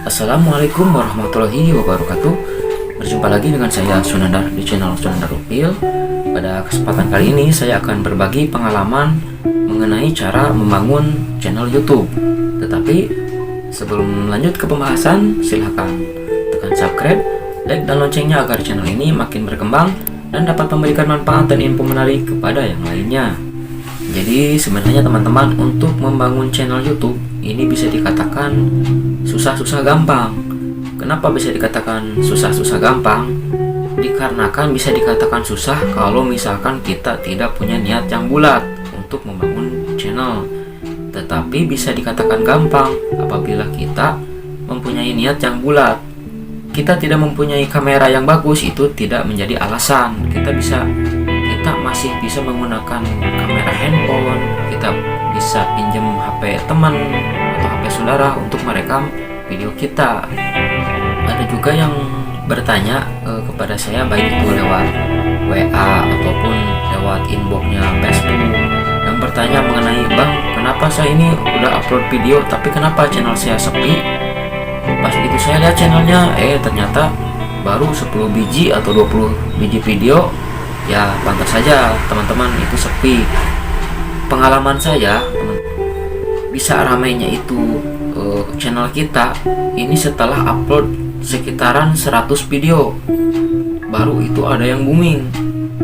Assalamualaikum warahmatullahi wabarakatuh. Berjumpa lagi dengan saya Sunandar di channel Sunandar Upil. Pada kesempatan kali ini saya akan berbagi pengalaman mengenai cara membangun channel YouTube. Tetapi sebelum lanjut ke pembahasan, silahkan tekan subscribe, like, dan loncengnya agar channel ini makin berkembang dan dapat memberikan manfaat dan info menarik kepada yang lainnya. Jadi sebenarnya teman-teman, untuk membangun channel YouTube ini bisa dikatakan susah-susah gampang. Kenapa bisa dikatakan susah-susah gampang? Dikarenakan bisa dikatakan susah kalau misalkan kita tidak punya niat yang bulat untuk membangun channel. Tetapi bisa dikatakan gampang apabila kita mempunyai niat yang bulat. Kita tidak mempunyai kamera yang bagus, itu tidak menjadi alasan. Kita masih bisa menggunakan kamera handphone, kita bisa pinjam HP teman atau HP saudara untuk merekam video kita. Ada juga yang bertanya kepada saya, baik itu lewat WA ataupun lewat inboxnya Facebook, yang bertanya mengenai, "Bang, kenapa saya ini udah upload video tapi kenapa channel saya sepi?" Pas itu saya lihat channelnya, ternyata baru 10 biji atau 20 biji video. Ya pantas saja teman-teman itu sepi. Pengalaman saya, bisa ramainya itu channel kita ini setelah upload sekitaran 100 video, baru itu ada yang booming.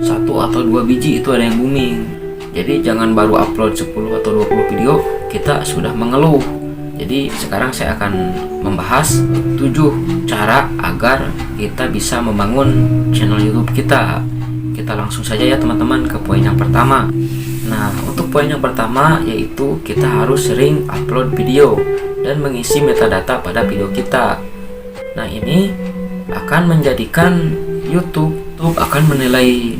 1 atau 2 biji itu ada yang booming. Jadi jangan baru upload 10 atau 20 video kita sudah mengeluh. Jadi sekarang saya akan membahas 7 cara agar kita bisa membangun channel YouTube kita. Kita langsung saja ya teman-teman ke poin yang pertama. Nah, untuk poin yang pertama yaitu kita harus sering upload video dan mengisi metadata pada video kita. Nah, ini akan menjadikan YouTube akan menilai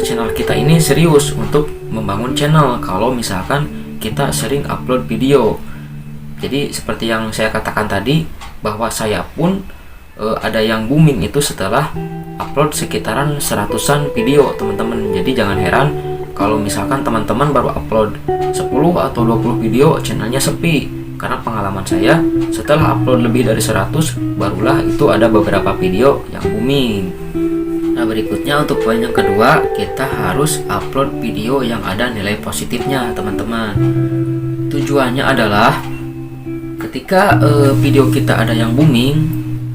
channel kita ini serius untuk membangun channel kalau misalkan kita sering upload video. Jadi seperti yang saya katakan tadi, bahwa saya pun ada yang booming itu setelah upload sekitaran 100-an video teman-teman. Jadi jangan heran kalau misalkan teman-teman baru upload 10 atau 20 video channelnya sepi, karena pengalaman saya setelah upload lebih dari 100 barulah itu ada beberapa video yang booming. Nah, berikutnya untuk poin yang kedua, kita harus upload video yang ada nilai positifnya teman-teman. Tujuannya adalah ketika video kita ada yang booming,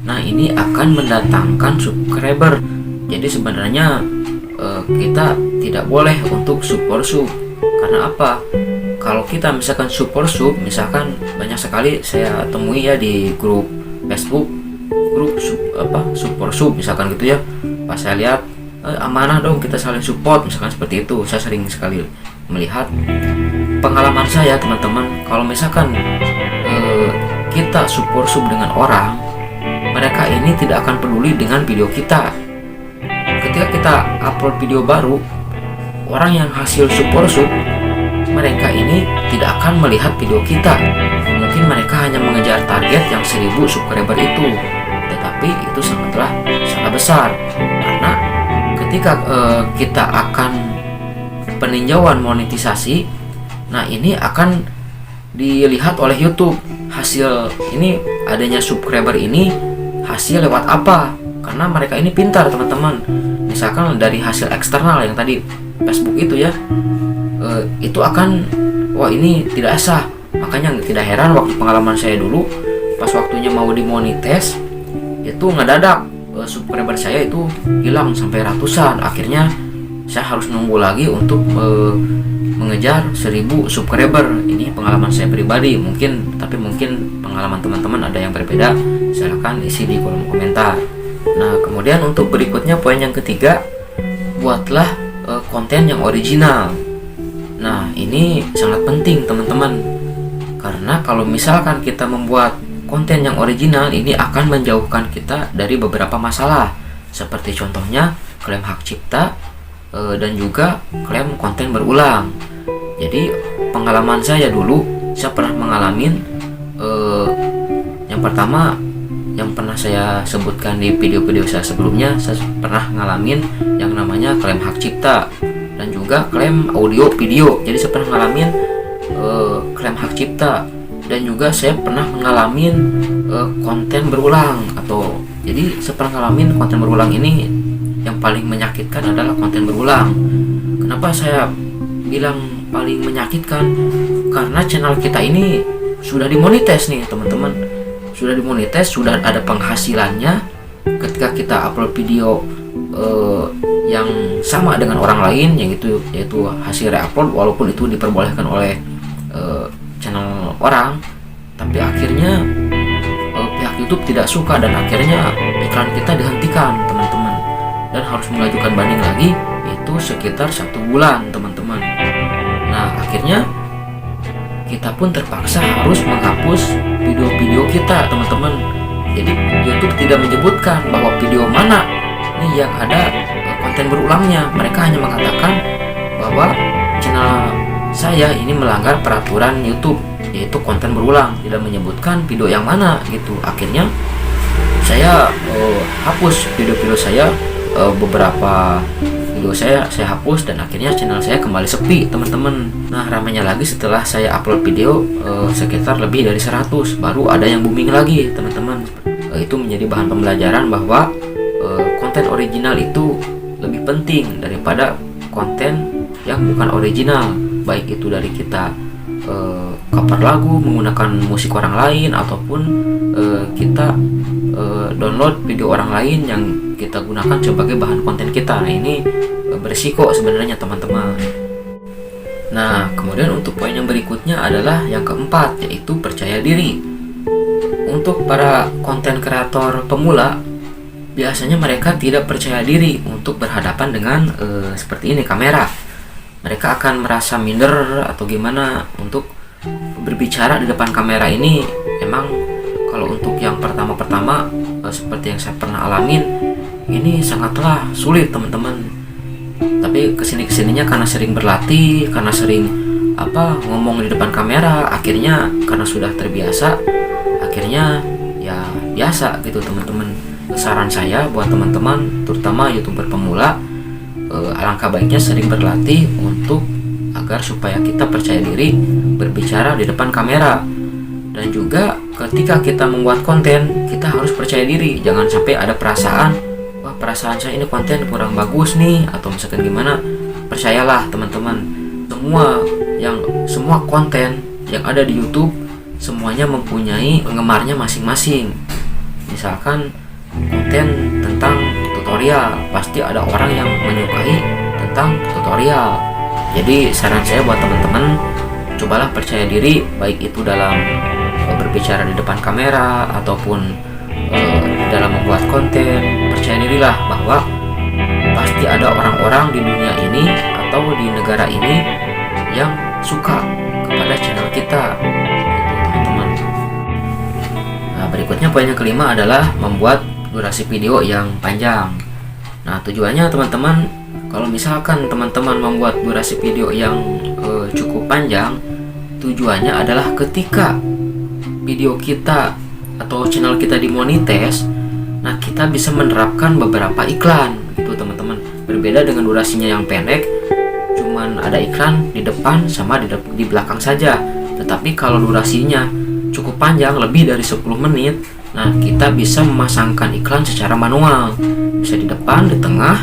nah ini akan mendatangkan subscriber. Jadi sebenarnya kita tidak boleh untuk super sub. Karena apa? Kalau kita misalkan super sub, misalkan banyak sekali saya temui ya di grup Facebook, grup super sub misalkan gitu ya. Pas saya lihat, amanah dong kita saling support misalkan seperti itu. Saya sering sekali melihat. Pengalaman saya teman-teman, kalau misalkan kita super sub dengan orang, mereka ini tidak akan peduli dengan video kita. Ketika kita upload video baru, orang yang hasil super sub, mereka ini tidak akan melihat video kita. Mungkin mereka hanya mengejar target yang 1000 subscriber itu. Tetapi itu sangatlah salah besar. Karena ketika kita akan peninjauan monetisasi, nah ini akan dilihat oleh YouTube. Hasil ini, adanya subscriber ini hasil lewat apa? Karena mereka ini pintar teman-teman. Misalkan dari hasil eksternal yang tadi Facebook itu ya, itu akan, wah ini tidak sah. Makanya tidak heran waktu pengalaman saya dulu, pas waktunya mau dimonetize, itu ngedadak subscriber saya itu hilang sampai ratusan. Akhirnya saya harus nunggu lagi untuk mengejar 1000 subscriber. Ini pengalaman saya pribadi, tapi mungkin pengalaman teman-teman ada yang berbeda. Silahkan isi di kolom komentar. Nah, kemudian untuk berikutnya poin yang ketiga, buatlah konten yang original. Nah, ini sangat penting teman-teman, karena kalau misalkan kita membuat konten yang original, ini akan menjauhkan kita dari beberapa masalah, seperti contohnya klaim hak cipta dan juga klaim konten berulang. Jadi pengalaman saya dulu, saya pernah mengalami yang pertama, yang pernah saya sebutkan di video-video saya sebelumnya, saya pernah ngalamin yang namanya klaim hak cipta dan juga klaim audio video. Jadi saya pernah ngalamin klaim hak cipta, dan juga saya pernah mengalami konten berulang. Atau jadi saya pernah ngalamin konten berulang ini. Yang paling menyakitkan adalah konten berulang. Kenapa saya bilang paling menyakitkan? Karena channel kita ini sudah dimonetize nih teman-teman, sudah dimonetize, sudah ada penghasilannya. Ketika kita upload video yang sama dengan orang lain, yaitu hasil reupload, walaupun itu diperbolehkan oleh channel orang, tapi akhirnya pihak YouTube tidak suka dan akhirnya iklan kita dihentikan teman-teman, dan harus mengajukan banding lagi, itu sekitar 1 bulan teman-teman. Nah akhirnya kita pun terpaksa harus menghapus video-video kita teman-teman. Jadi YouTube tidak menyebutkan bahwa video mana nih yang ada konten berulangnya. Mereka hanya mengatakan bahwa channel saya ini melanggar peraturan YouTube, yaitu konten berulang, tidak menyebutkan video yang mana gitu. Akhirnya saya hapus video-video saya, beberapa video saya hapus, dan akhirnya channel saya kembali sepi teman-teman. Nah ramainya lagi setelah saya upload video sekitar lebih dari 100, baru ada yang booming lagi teman-teman. Itu menjadi bahan pembelajaran bahwa konten original itu lebih penting daripada konten yang bukan original, baik itu dari kita cover lagu menggunakan musik orang lain, ataupun kita download video orang lain yang kita gunakan sebagai bahan konten kita. Nah ini berisiko sebenarnya teman-teman. Nah kemudian untuk poin yang berikutnya adalah yang keempat, yaitu percaya diri. Untuk para konten kreator pemula, biasanya mereka tidak percaya diri untuk berhadapan dengan seperti ini, kamera. Mereka akan merasa minder atau gimana untuk berbicara di depan kamera ini. Emang kalau untuk yang pertama-pertama seperti yang saya pernah alamin, ini sangatlah sulit teman-teman. Tapi kesininya karena sering berlatih, karena sering ngomong di depan kamera, akhirnya karena sudah terbiasa, akhirnya ya biasa gitu teman-teman. Saran saya buat teman-teman, terutama YouTuber pemula, alangkah baiknya sering berlatih untuk agar supaya kita percaya diri berbicara di depan kamera. Dan juga ketika kita membuat konten, kita harus percaya diri. Jangan sampai ada perasaan, wah perasaan saya ini konten kurang bagus nih, atau misalkan gimana. Percayalah teman-teman, semua konten yang ada di YouTube semuanya mempunyai penggemarnya masing-masing. Misalkan konten tentang tutorial, pasti ada orang yang menyukai tentang tutorial. Jadi saran saya buat teman-teman, cobalah percaya diri, baik itu dalam berbicara di depan kamera ataupun dalam membuat konten. Percaya dirilah bahwa pasti ada orang-orang di dunia ini atau di negara ini yang suka kepada channel kita, gitu, teman-teman. Nah berikutnya poin yang kelima adalah membuat durasi video yang panjang. Nah tujuannya teman-teman, kalau misalkan teman-teman membuat durasi video yang cukup panjang, tujuannya adalah ketika video kita atau channel kita dimonetize, nah kita bisa menerapkan beberapa iklan gitu teman-teman. Berbeda dengan durasinya yang pendek, cuman ada iklan di depan sama di belakang saja. Tetapi kalau durasinya cukup panjang, lebih dari 10 menit, nah kita bisa memasangkan iklan secara manual, bisa di depan, di tengah,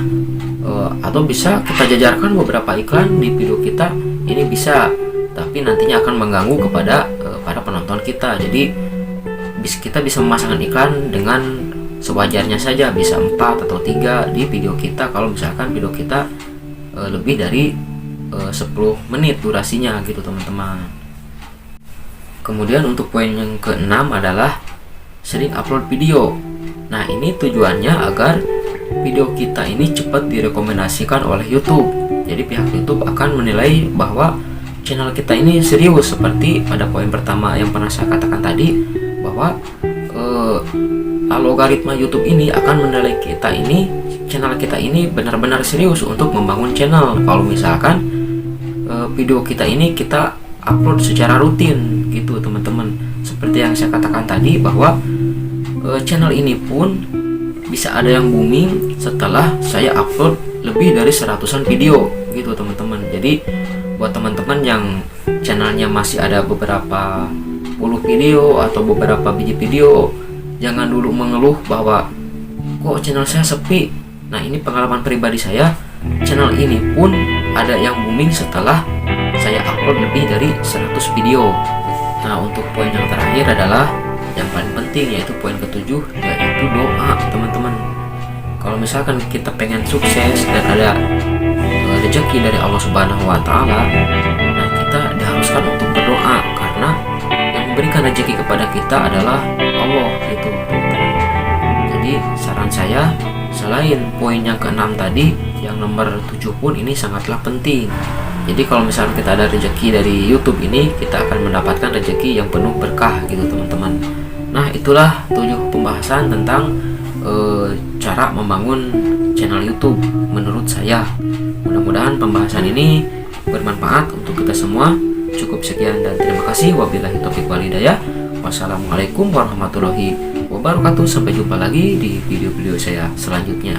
atau bisa kita jajarkan beberapa iklan di video kita. Ini bisa, tapi nantinya akan mengganggu kepada para penonton kita. Jadi kita bisa memasangkan iklan dengan sewajarnya saja, bisa 4 atau 3 di video kita kalau misalkan video kita lebih dari 10 menit durasinya gitu teman-teman. Kemudian untuk poin yang keenam adalah sering upload video. Nah ini tujuannya agar video kita ini cepat direkomendasikan oleh YouTube. Jadi pihak YouTube akan menilai bahwa channel kita ini serius, seperti pada poin pertama yang pernah saya katakan tadi, bahwa algoritma YouTube ini akan menilai channel kita ini benar-benar serius untuk membangun channel. Kalau misalkan video kita ini kita upload secara rutin gitu teman-teman. Seperti yang saya katakan tadi, bahwa channel ini pun bisa ada yang booming setelah saya upload lebih dari 100-an video gitu teman-teman. Jadi buat teman-teman yang channelnya masih ada beberapa puluh video atau beberapa biji video, jangan dulu mengeluh bahwa kok channel saya sepi. Nah, ini pengalaman pribadi saya, channel ini pun ada yang booming setelah saya upload lebih dari 100 video. Nah, untuk poin yang terakhir adalah yang paling penting, yaitu poin ketujuh, yaitu doa teman-teman. Kalau misalkan kita pengen sukses dan ada rezeki dari Allah Subhanahu wa Ta'ala, nah kita diharuskan untuk berdoa, karena yang memberikan rezeki kepada kita adalah Allah gitu teman-teman. Jadi saran saya, selain poin yang keenam tadi, yang nomor 7 pun ini sangatlah penting. Jadi kalau misalnya kita ada rezeki dari YouTube ini, kita akan mendapatkan rezeki yang penuh berkah gitu teman-teman. Nah, itulah 7 pembahasan tentang cara membangun channel YouTube menurut saya. Mudah-mudahan pembahasan ini bermanfaat untuk kita semua. Cukup sekian dan terima kasih. Wabillahi taufiq wal hidayah. Wassalamualaikum warahmatullahi wabarakatuh. Sampai jumpa lagi di video-video saya selanjutnya.